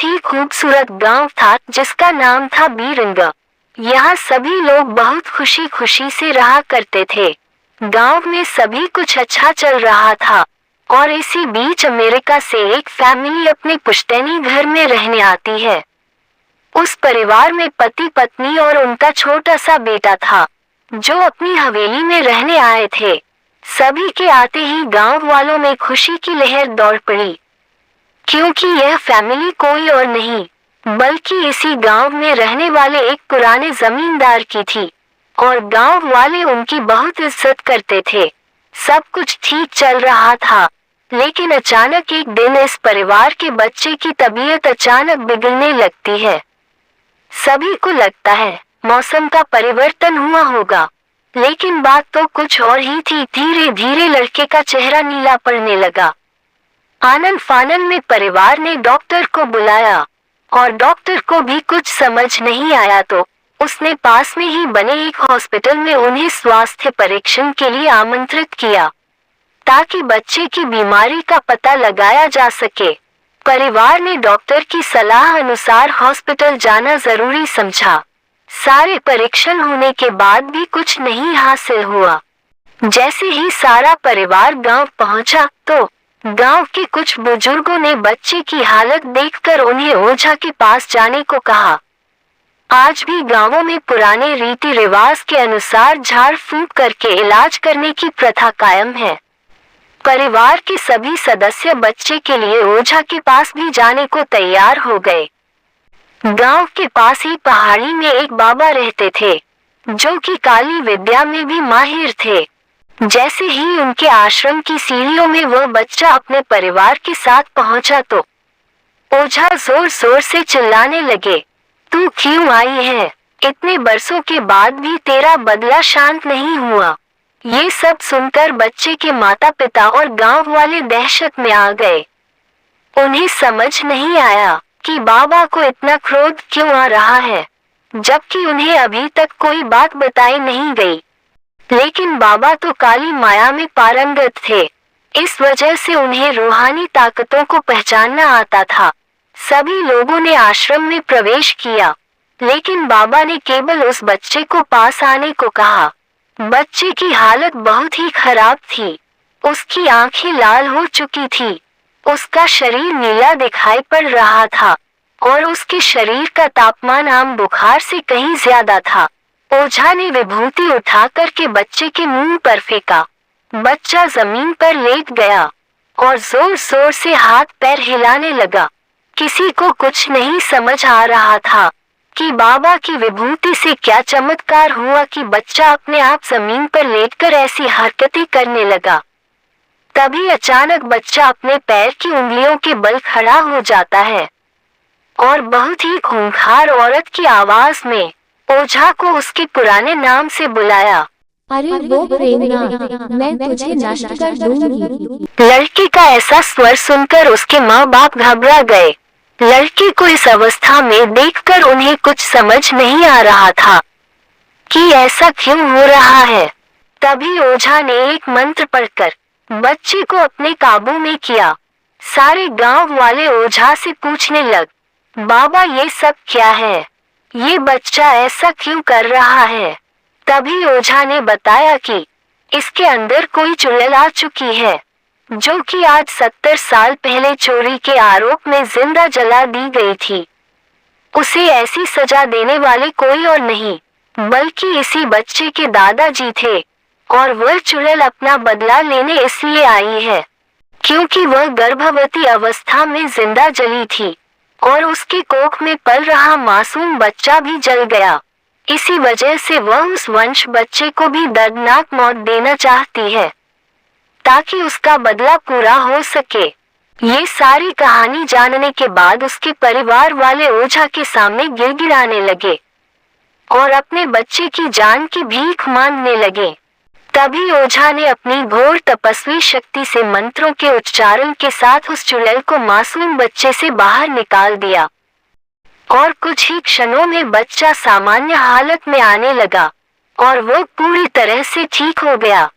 बहुत ही खूबसूरत गांव था जिसका नाम था बीरंगा। यहाँ सभी लोग बहुत खुशी खुशी से रहा करते थे। गांव में सभी कुछ अच्छा चल रहा था और इसी बीच अमेरिका से एक फैमिली अपने पुश्तैनी घर में रहने आती है। उस परिवार में पति पत्नी और उनका छोटा सा बेटा था जो अपनी हवेली में रहने आए थे। सभी के आते ही गांव वालों में खुशी की लहर दौड़ पड़ी, क्योंकि यह फैमिली कोई और नहीं बल्कि इसी गांव में रहने वाले एक पुराने जमींदार की थी और गांव वाले उनकी बहुत इज्जत करते थे। सब कुछ ठीक चल रहा था, लेकिन अचानक एक दिन इस परिवार के बच्चे की तबीयत अचानक बिगड़ने लगती है। सभी को लगता है मौसम का परिवर्तन हुआ होगा, लेकिन बात तो कुछ और ही थी। धीरे धीरे लड़के का चेहरा नीला पड़ने लगा। आनन फानन में परिवार ने डॉक्टर को बुलाया और डॉक्टर को भी कुछ समझ नहीं आया तो उसने पास में ही बने एक हॉस्पिटल में उन्हें स्वास्थ्य परीक्षण के लिए आमंत्रित किया ताकि बच्चे की बीमारी का पता लगाया जा सके। परिवार ने डॉक्टर की सलाह अनुसार हॉस्पिटल जाना जरूरी समझा। सारे परीक्षण होने के बाद भी कुछ नहीं हासिल हुआ। जैसे ही सारा परिवार गांव पहुंचा तो गांव के कुछ बुजुर्गों ने बच्चे की हालत देखकर उन्हें ओझा के पास जाने को कहा। आज भी गांवों में पुराने रीति रिवाज के अनुसार झाड़ फूंक करके इलाज करने की प्रथा कायम है। परिवार के सभी सदस्य बच्चे के लिए ओझा के पास भी जाने को तैयार हो गए। गांव के पास ही पहाड़ी में एक बाबा रहते थे जो कि काली विद्या में भी माहिर थे। जैसे ही उनके आश्रम की सीढ़ियों में वह बच्चा अपने परिवार के साथ पहुंचा तो ओझा जोर जोर से चिल्लाने लगे, तू क्यों आई है? इतने बरसों के बाद भी तेरा बदला शांत नहीं हुआ। ये सब सुनकर बच्चे के माता पिता और गांव वाले दहशत में आ गए। उन्हें समझ नहीं आया कि बाबा को इतना क्रोध क्यों आ रहा है, जबकि उन्हें अभी तक कोई बात बताई नहीं गई। लेकिन बाबा तो काली माया में पारंगत थे, इस वजह से उन्हें रूहानी ताकतों को पहचानना आता था। सभी लोगों ने आश्रम में प्रवेश किया, लेकिन बाबा ने केवल उस बच्चे को पास आने को कहा। बच्चे की हालत बहुत ही खराब थी। उसकी आंखें लाल हो चुकी थी, उसका शरीर नीला दिखाई पड़ रहा था और उसके शरीर का तापमान आम बुखार से कहीं ज्यादा था। ओझा ने विभूति उठा करके बच्चे के मुंह पर फेंका। बच्चा जमीन पर लेट गया और जोर जोर से हाथ पैर हिलाने लगा। किसी को कुछ नहीं समझ आ रहा था कि बाबा की विभूति से क्या चमत्कार हुआ कि बच्चा अपने आप जमीन पर लेटकर ऐसी हरकतें करने लगा। तभी अचानक बच्चा अपने पैर की उंगलियों के बल खड़ा हो जाता है और बहुत ही खूंखार औरत की आवाज में ओझा को उसके पुराने नाम से बुलाया। अरे वो प्रेरणा, मैं तुझे नष्ट कर दूंगी। लड़के का ऐसा स्वर सुनकर उसके माँ बाप घबरा गए। लड़के को इस अवस्था में देखकर उन्हें कुछ समझ नहीं आ रहा था कि ऐसा क्यों हो रहा है। तभी ओझा ने एक मंत्र पढ़कर बच्चे को अपने काबू में किया। सारे गांव वाले ओझा से पूछने लग, बाबा ये सब क्या है? ये बच्चा ऐसा क्यों कर रहा है? तभी ओझा ने बताया कि इसके अंदर कोई चुड़ैल आ चुकी है जो कि आज 70 साल पहले चोरी के आरोप में जिंदा जला दी गई थी। उसे ऐसी सजा देने वाले कोई और नहीं बल्कि इसी बच्चे के दादाजी थे और वह चुड़ैल अपना बदला लेने इसलिए आई है क्योंकि वह गर्भवती अवस्था में जिंदा जली थी और उसके कोख में पल रहा मासूम बच्चा भी जल गया। इसी वजह से वह उस वंश बच्चे को भी दर्दनाक मौत देना चाहती है ताकि उसका बदला पूरा हो सके। ये सारी कहानी जानने के बाद उसके परिवार वाले ओझा के सामने गिड़गिड़ाने लगे और अपने बच्चे की जान की भीख मांगने लगे। तभी ओझा ने अपनी घोर तपस्वी शक्ति से मंत्रों के उच्चारण के साथ उस चुड़ैल को मासूम बच्चे से बाहर निकाल दिया और कुछ ही क्षणों में बच्चा सामान्य हालत में आने लगा और वो पूरी तरह से ठीक हो गया।